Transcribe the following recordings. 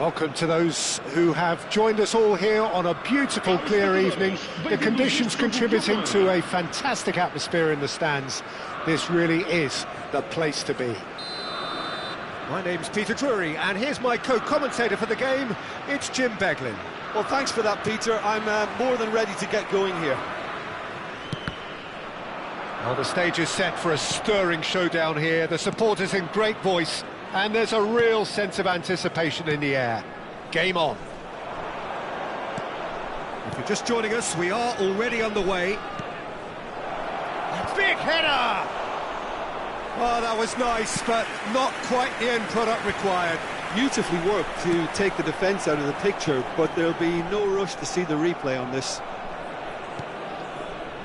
Welcome to those who have joined us all here on a beautiful, clear evening. The conditions contributing to a fantastic atmosphere in the stands. This really is the place to be. My name's Peter Drury, and here's my co-commentator for the game. It's Jim Beglin. Well, thanks for that, Peter. I'm more than ready to get going here. Well, the stage is set for a stirring showdown here. The supporters in great voice, and there's a real sense of anticipation in the air. Game on. If you're just joining us, we are already underway. Big header! Oh, that was nice, but not quite the end product required. Beautifully worked to take the defence out of the picture, but there'll be no rush to see the replay on this.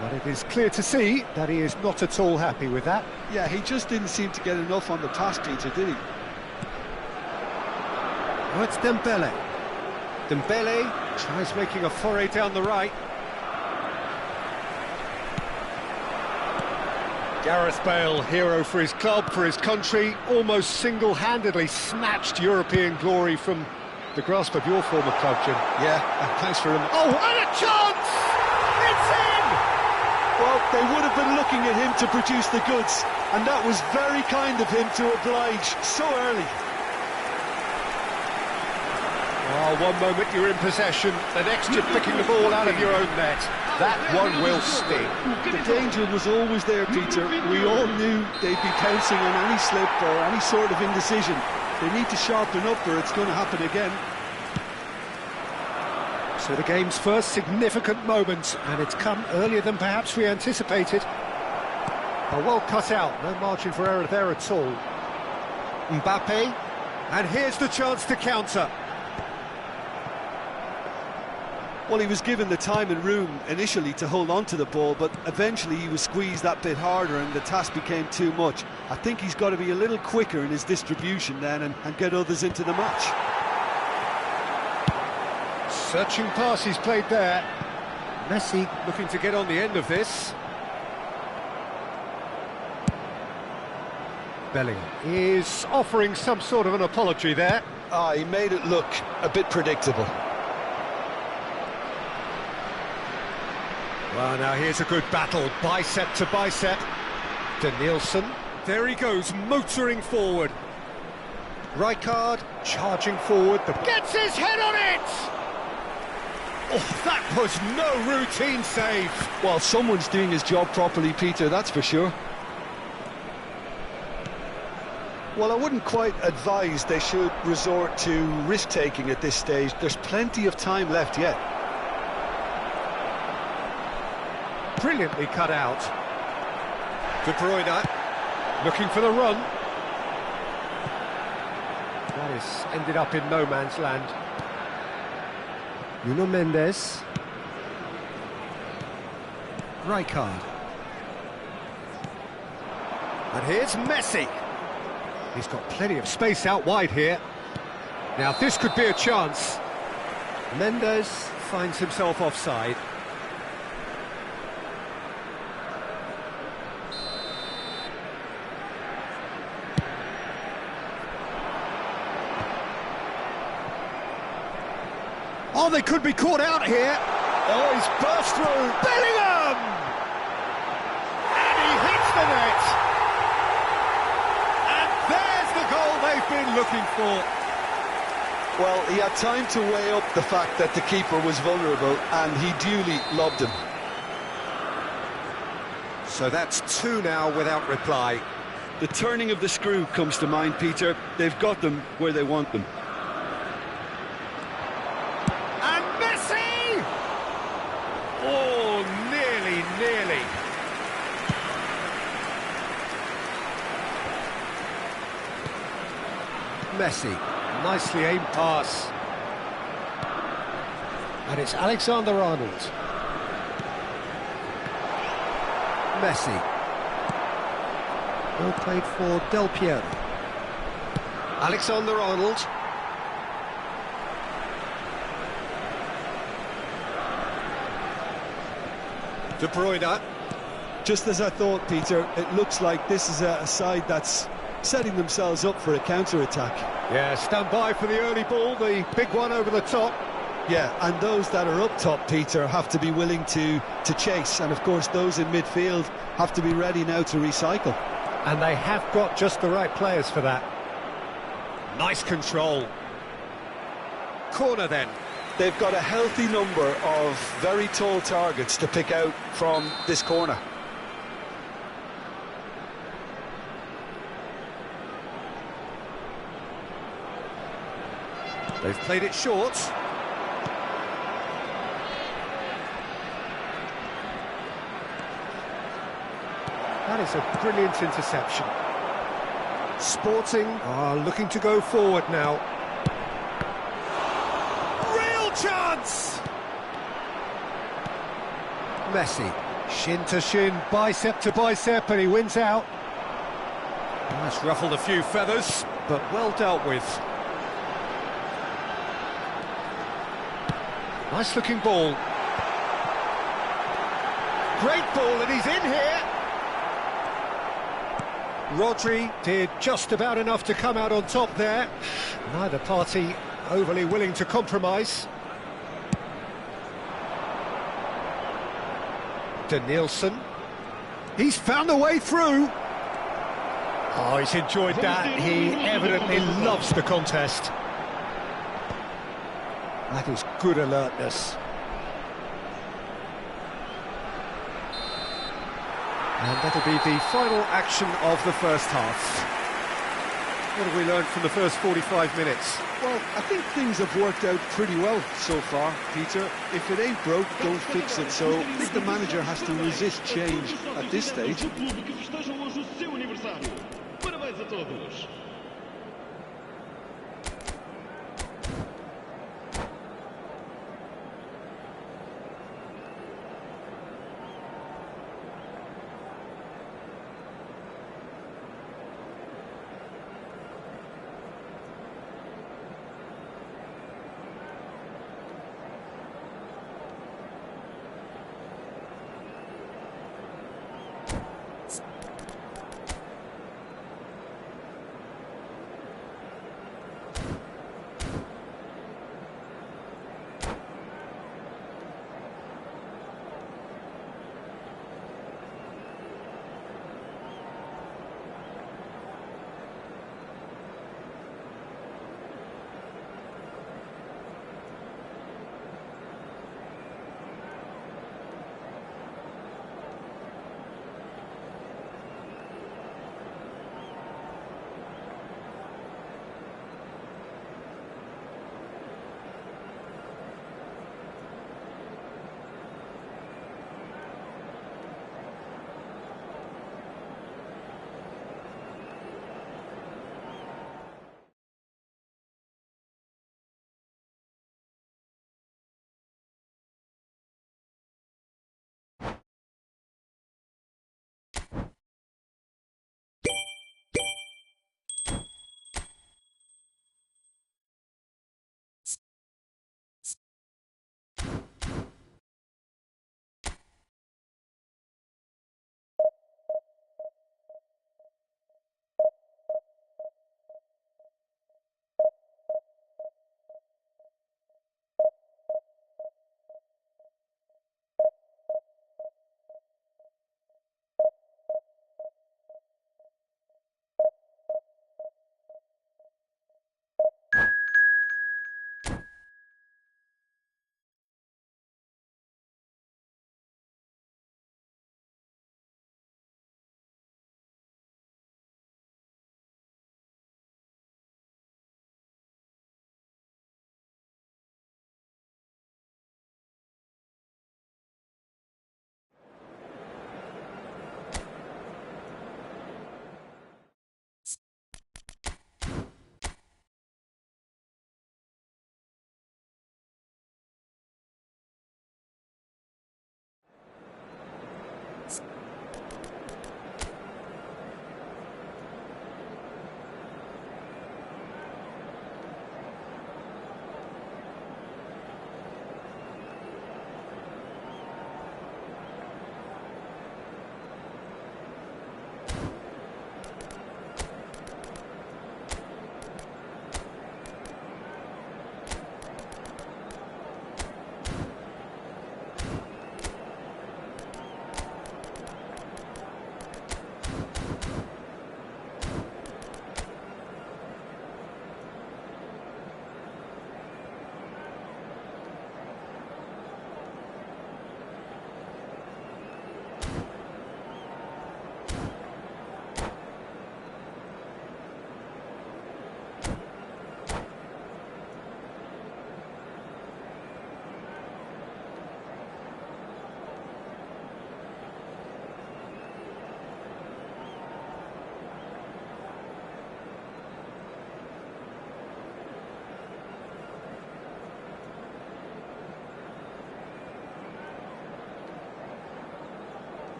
But it is clear to see that he is not at all happy with that. Yeah, he just didn't seem to get enough on the pass, Peter, did he? Oh, it's Dembele. Dembele tries making a foray down the right. Gareth Bale, hero for his club, for his country, almost single-handedly snatched European glory from the grasp of your former club, Jim. Yeah, thanks for him. Oh, and a chance! It's in! Well, they would have been looking at him to produce the goods, and that was very kind of him to oblige so early. Oh, one moment you're in possession, the next you're picking the ball out of your own net. That one will sting. The danger was always there, Peter. We all knew they'd be pouncing on any slip or any sort of indecision. They need to sharpen up or it's going to happen again. So the game's first significant moment, and it's come earlier than perhaps we anticipated. Oh, well cut out, no margin for error there at all. Mbappe, and here's the chance to counter. Well, he was given the time and room initially to hold on to the ball, but eventually he was squeezed that bit harder and the task became too much. I think he's got to be a little quicker in his distribution then and get others into the match. Searching pass he's played there. Messi looking to get on the end of this. Bellingham is offering some sort of an apology there. He made it look a bit predictable. Well, now here's a good battle, bicep to bicep. Danielson, there he goes, motoring forward. Rijkaard charging forward, gets his head on it! Oh, that was no routine save. Well, someone's doing his job properly, Peter, that's for sure. Well, I wouldn't quite advise they should resort to risk-taking at this stage. There's plenty of time left yet. Brilliantly cut out. De Bruyne looking for the run. That is ended up in no man's land. Nuno Mendes. Rijkaard. And here's Messi. He's got plenty of space out wide here. Now this could be a chance. Mendes finds himself offside. Oh, they could be caught out here. Oh, he's burst through. Bellingham! And he hits the net. And there's the goal they've been looking for. Well, he had time to weigh up the fact that the keeper was vulnerable, and he duly lobbed him. So that's two now without reply. The turning of the screw comes to mind, Peter. They've got them where they want them. Oh, nearly. Messi, nicely aimed pass. And it's Alexander-Arnold. Messi. Well played for Del Piero. Alexander-Arnold. De Bruyne. Just as I thought, Peter, it looks like this is a side that's setting themselves up for a counter-attack. Yeah, stand by for the early ball, the big one over the top. Yeah, and those that are up top, Peter, have to be willing to chase, and of course those in midfield have to be ready now to recycle. And they have got just the right players for that. Nice control. Corner then. They've got a healthy number of very tall targets to pick out from this corner. They've played it short. That is a brilliant interception. Sporting are looking to go forward now. Real chance! Messi, shin to shin, bicep to bicep, and he wins out. That's ruffled a few feathers, but well dealt with. Nice looking ball. Great ball, and he's in here. Rodri did just about enough to come out on top there. Neither party overly willing to compromise. Nielsen. He's found a way through. Oh, he's enjoyed that. He evidently loves the contest. That is good alertness. And that'll be the final action of the first half. What have we learned from the first 45 minutes? Well, I think things have worked out pretty well so far, Peter. If it ain't broke, don't fix it. So I think the manager has to resist change at this stage.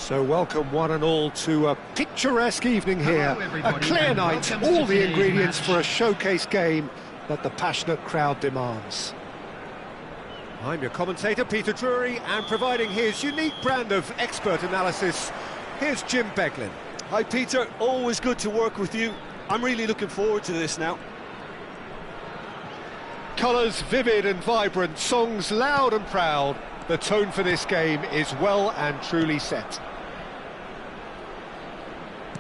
So welcome one and all to a picturesque evening here, a clear night, all the ingredients for a showcase game that the passionate crowd demands. I'm your commentator, Peter Drury, and providing his unique brand of expert analysis, here's Jim Beglin. Hi Peter, always good to work with you. I'm really looking forward to this now. Colours vivid and vibrant, songs loud and proud. The tone for this game is well and truly set.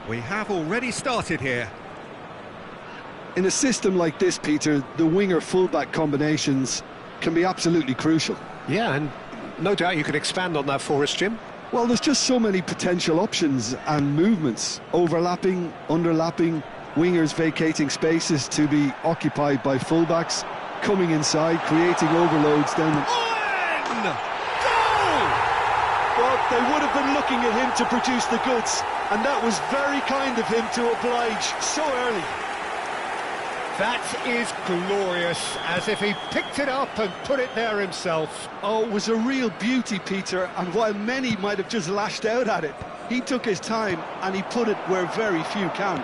We have already started here. In a system like this, Peter, the winger-fullback combinations can be absolutely crucial. Yeah, and no doubt you could expand on that for us, Jim. Well, there's just so many potential options and movements. Overlapping, underlapping, wingers vacating spaces to be occupied by fullbacks, coming inside, creating overloads down the... Goal! Well, they would have been looking at him to produce the goods, and that was very kind of him to oblige so early. That is glorious, as if he picked it up and put it there himself. Oh, it was a real beauty, Peter, and while many might have just lashed out at it, he took his time and he put it where very few can.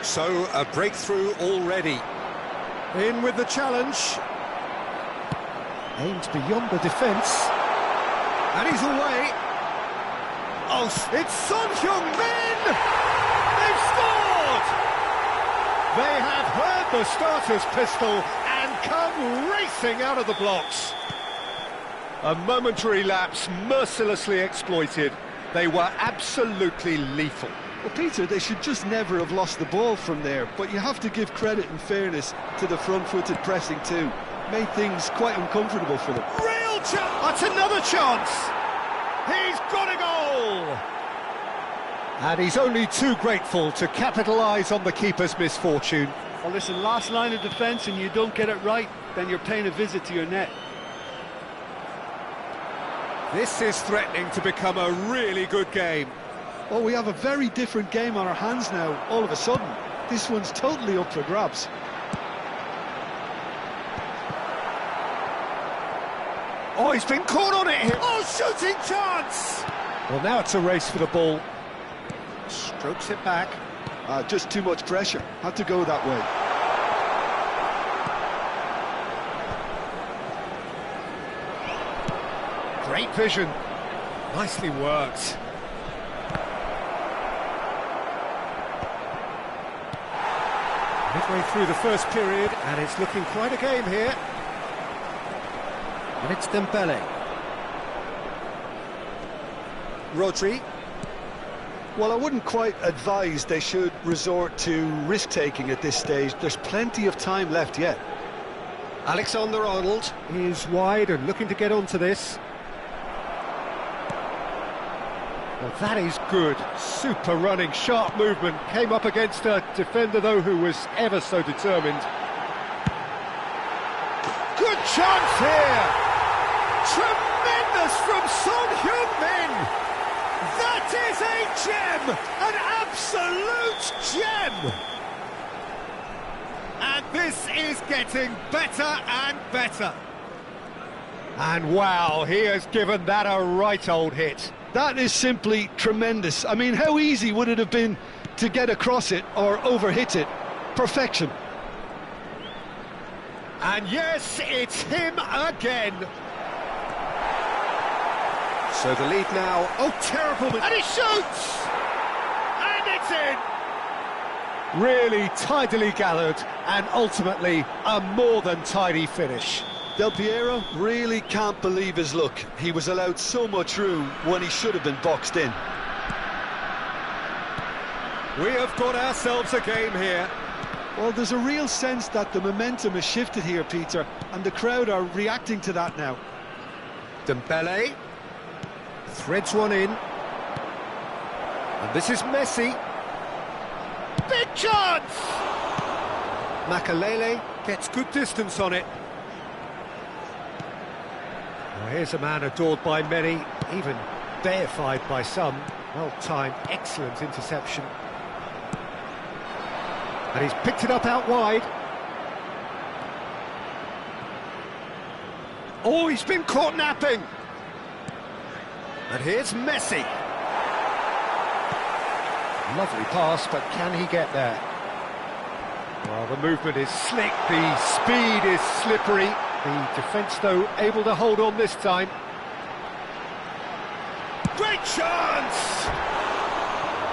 So, a breakthrough already. In with the challenge. Aimed beyond the defence. And he's away. Oh, it's Son Heung-min! They've scored! They have heard the starter's pistol and come racing out of the blocks. A momentary lapse mercilessly exploited. They were absolutely lethal. Well, Peter, they should just never have lost the ball from there, but you have to give credit and fairness to the front-footed pressing too. Made things quite uncomfortable for them. Real chance! That's another chance! He's got a goal! And he's only too grateful to capitalise on the keeper's misfortune. Well, listen, last line of defence and you don't get it right, then you're paying a visit to your net. This is threatening to become a really good game. Well, we have a very different game on our hands now, all of a sudden. This one's totally up for grabs. Oh, he's been caught on it here. Oh, shooting chance! Well, now it's a race for the ball. Strokes it back. Just too much pressure. Had to go that way. Great vision. Nicely worked. Midway through the first period, and it's looking quite a game here. And it's Dembele. Rodri. Well, I wouldn't quite advise they should resort to risk-taking at this stage. There's plenty of time left yet. Alexander-Arnold is wide and looking to get onto this. Well, that is good. Super running, sharp movement. Came up against a defender, though, who was ever so determined. Good chance here! Tremendous from Son Heung-min! That is a gem! An absolute gem! And this is getting better and better. And wow, he has given that a right old hit. That is simply tremendous. I mean, how easy would it have been to get across it or overhit it? Perfection. And yes, it's him again. So the lead now. Oh, terrible. And he shoots! And it's in! Really tidily gathered and ultimately a more than tidy finish. Del Piero really can't believe his luck. He was allowed so much room when he should have been boxed in. We have got ourselves a game here. Well, there's a real sense that the momentum has shifted here, Peter, and the crowd are reacting to that now. Dembele threads one in. And this is Messi. Big chance! Makalele gets good distance on it. Well, here's a man adored by many, even deified by some. Well-timed, excellent interception. And he's picked it up out wide. Oh, he's been caught napping. And here's Messi. Lovely pass, but can he get there? Well, the movement is slick, the speed is slippery. The defence, though, able to hold on this time. Great chance!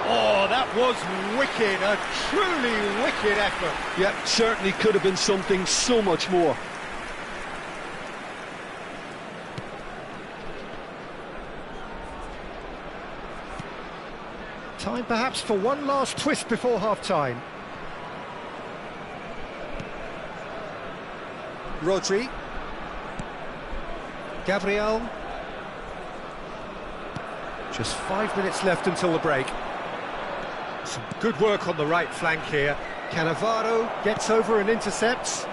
Oh, that was wicked, a truly wicked effort. Yep, certainly could have been something so much more. Time perhaps for one last twist before half-time. Rodri. Gabriel. Just 5 minutes left until the break. Some good work on the right flank here. Cannavaro gets over and intercepts.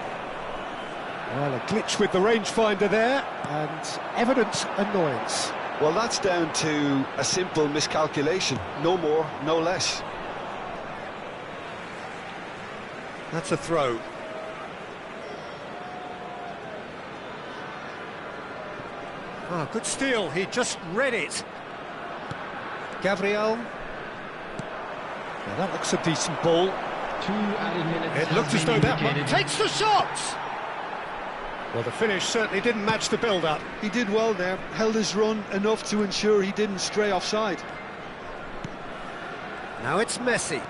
Well, a glitch with the rangefinder there, and evident annoyance. Well, that's down to a simple miscalculation. No more, no less. That's a throw. Ah, good steal, he just read it. Gabriel. Now that looks a decent ball. 2 added minutes. It looked as though that one takes the shot! Well, the finish certainly didn't match the build-up. He did well there, held his run enough to ensure he didn't stray offside. Now it's Messi.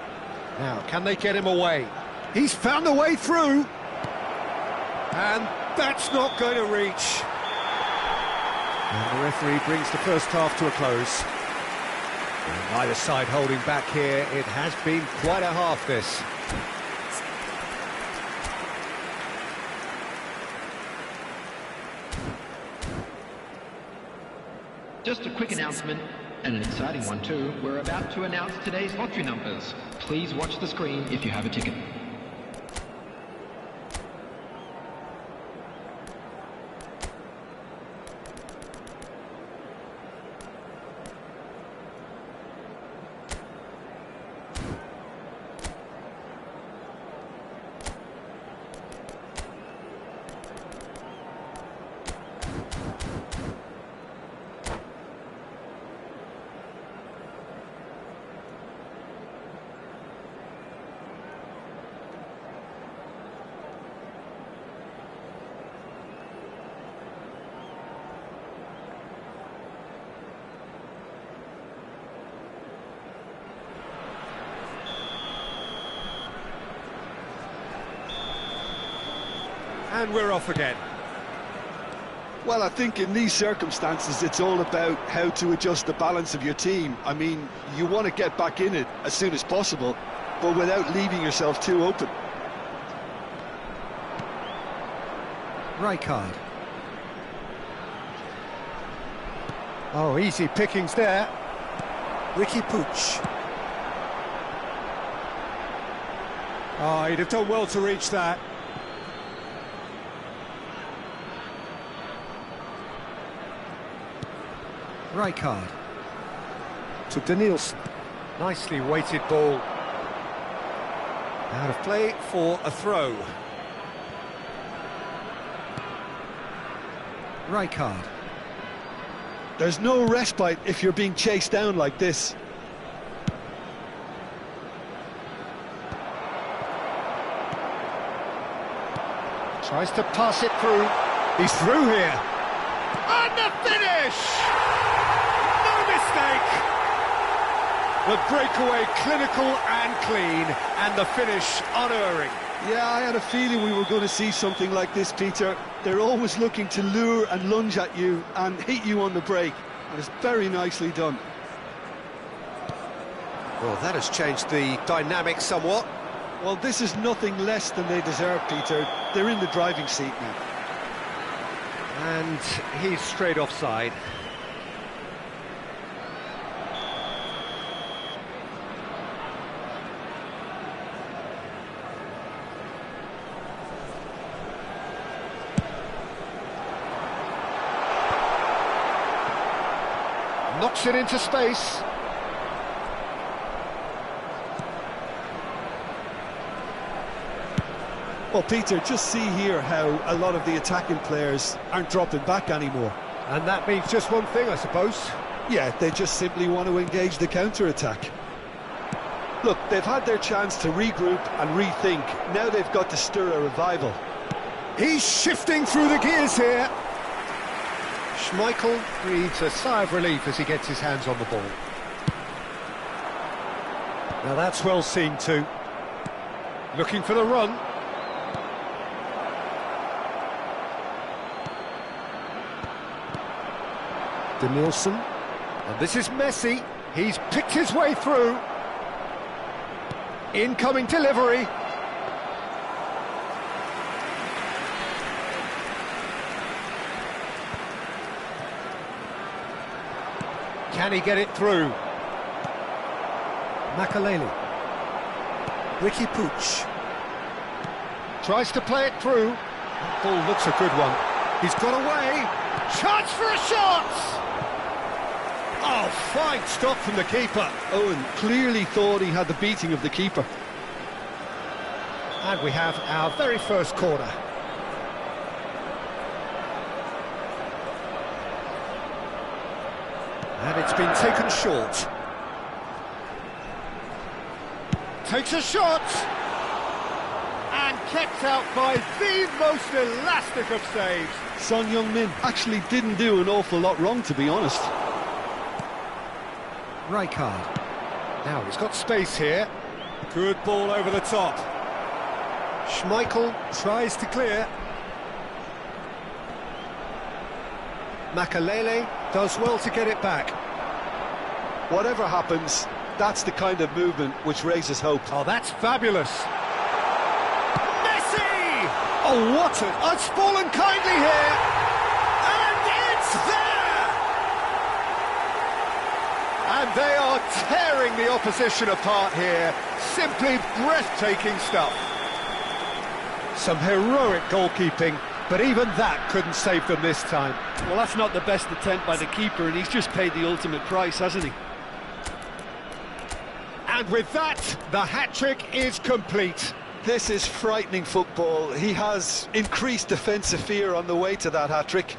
Now, can they get him away? He's found a way through! And that's not going to reach. And the referee brings the first half to a close. And neither side holding back here. It has been quite a half, this. Just a quick announcement, and an exciting one too. We're about to announce today's lottery numbers. Please watch the screen if you have a ticket. And we're off again. Well, I think in these circumstances it's all about how to adjust the balance of your team. I mean, you want to get back in it as soon as possible, but without leaving yourself too open. Rijkaard. Oh, easy pickings there. Ricky Puig. Oh, he'd have done well to reach that. Rijkaard. To Danielson. Nicely weighted ball. Out of play for a throw. Rijkaard. There's no respite if you're being chased down like this. Tries to pass it through. He's through here. And the finish! No mistake! The breakaway clinical and clean, and the finish unerring. Yeah, I had a feeling we were going to see something like this, Peter. They're always looking to lure and lunge at you and hit you on the break. And it's very nicely done. Well, that has changed the dynamic somewhat. Well, this is nothing less than they deserve, Peter. They're in the driving seat now. And he's straight offside. Knocks it into space. Well, Peter, just see here how a lot of the attacking players aren't dropping back anymore. And that means just one thing, I suppose. Yeah, they just simply want to engage the counter-attack. Look, they've had their chance to regroup and rethink. Now they've got to stir a revival. He's shifting through the gears here. Schmeichel breathes a sigh of relief as he gets his hands on the ball. Now that's well seen too. Looking for the run. Danielson. And this is Messi. He's picked his way through. Incoming delivery. Can he get it through? Makaleli. Ricky Puig. Tries to play it through. That ball looks a good one. He's got away. Chance for a shot! Oh, fine stop from the keeper. Owen clearly thought he had the beating of the keeper. And we have our very first corner. And it's been taken short. Takes a shot! And kept out by the most elastic of saves. Son Heung-min actually didn't do an awful lot wrong, to be honest. Rijkaard. Now he's got space here. Good ball over the top. Schmeichel tries to clear. Makaleli does well to get it back. Whatever happens, that's the kind of movement which raises hope. Oh, that's fabulous. Messi! Oh, what a... Oh, it's fallen kindly here. And it's there! And they are tearing the opposition apart here. Simply breathtaking stuff. Some heroic goalkeeping, but even that couldn't save them this time. Well, that's not the best attempt by the keeper, and he's just paid the ultimate price, hasn't he? And with that, the hat-trick is complete. This is frightening football. He has increased defensive fear on the way to that hat-trick.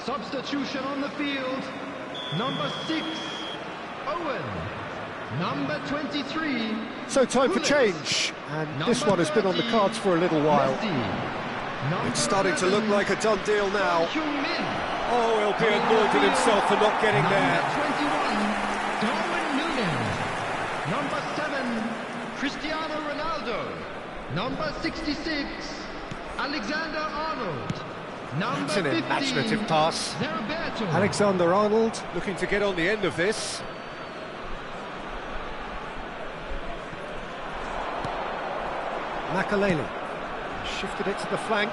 Substitution on the field. Number 6, Owen. Number 23. So time for Pulis. change, and this Number one has been on the 30, cards for a little while. Messi. It's starting to look like a done deal now. Heung-min. Oh, he'll be annoyed with himself for not getting there. Number 21, Darwin Núñez. Number 7, Cristiano Ronaldo. Number 66, Alexander Arnold. Number It's an 50, imaginative pass. Roberto. Alexander Arnold looking to get on the end of this. Makaleli shifted it to the flank.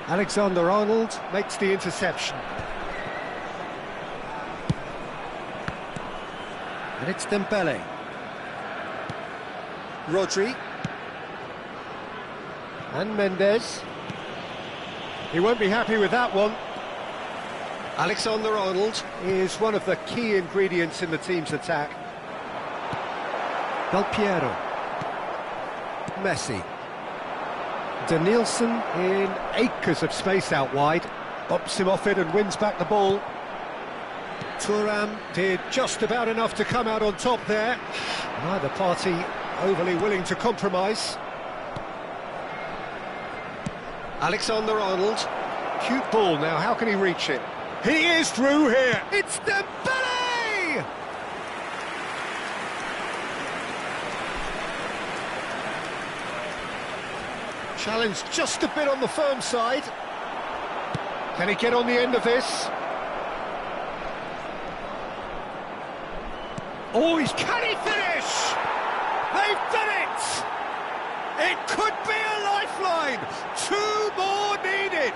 Alexander Arnold makes the interception. And it's Dembele. Rodri. And Mendes. He won't be happy with that one. Alexander Arnold is one of the key ingredients in the team's attack. Del Piero. Messi. Danielson in acres of space out wide. Bumps him off it and wins back the ball. Thuram did just about enough to come out on top there. Neither party overly willing to compromise. Alexander Arnold, cute ball now, how can he reach it? He is through here, it's Dembele! Challenge just a bit on the firm side. Can he get on the end of this? Oh, can he finish? They've done it! It could be a lifeline! 2 more needed!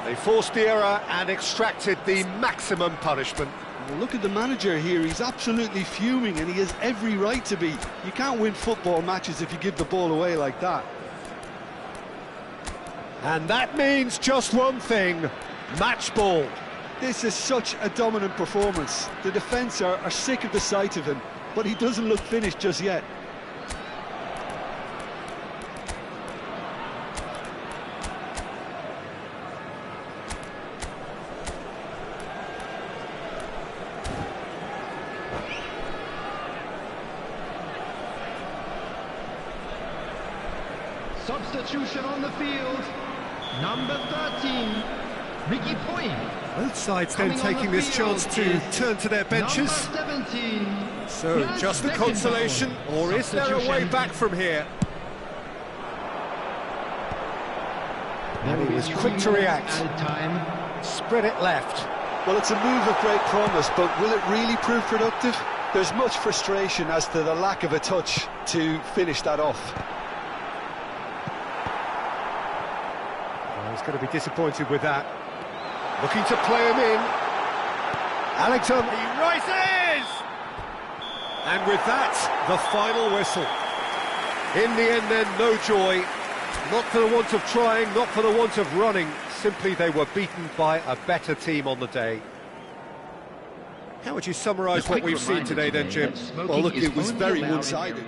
They forced the error and extracted the maximum punishment. Well, look at the manager here, he's absolutely fuming and he has every right to be. You can't win football matches if you give the ball away like that. And that means just one thing, match ball. This is such a dominant performance. The defence are sick of the sight of him, but he doesn't look finished just yet. Substitution on the field, number 13, Ricky Point. Both sides then taking this chance to turn to their benches. Number 17, So just a consolation, or is there a way back from here? And he was quick to react. Spread it left. Well, it's a move of great promise, but will it really prove productive? There's much frustration as to the lack of a touch to finish that off. He's going to be disappointed with that. Looking to play him in. Alexander, he rises! And with that, the final whistle. In the end then, no joy. Not for the want of trying, not for the want of running. Simply they were beaten by a better team on the day. How would you summarise what we've seen today then, Jim? Well, look, it was very one-sided.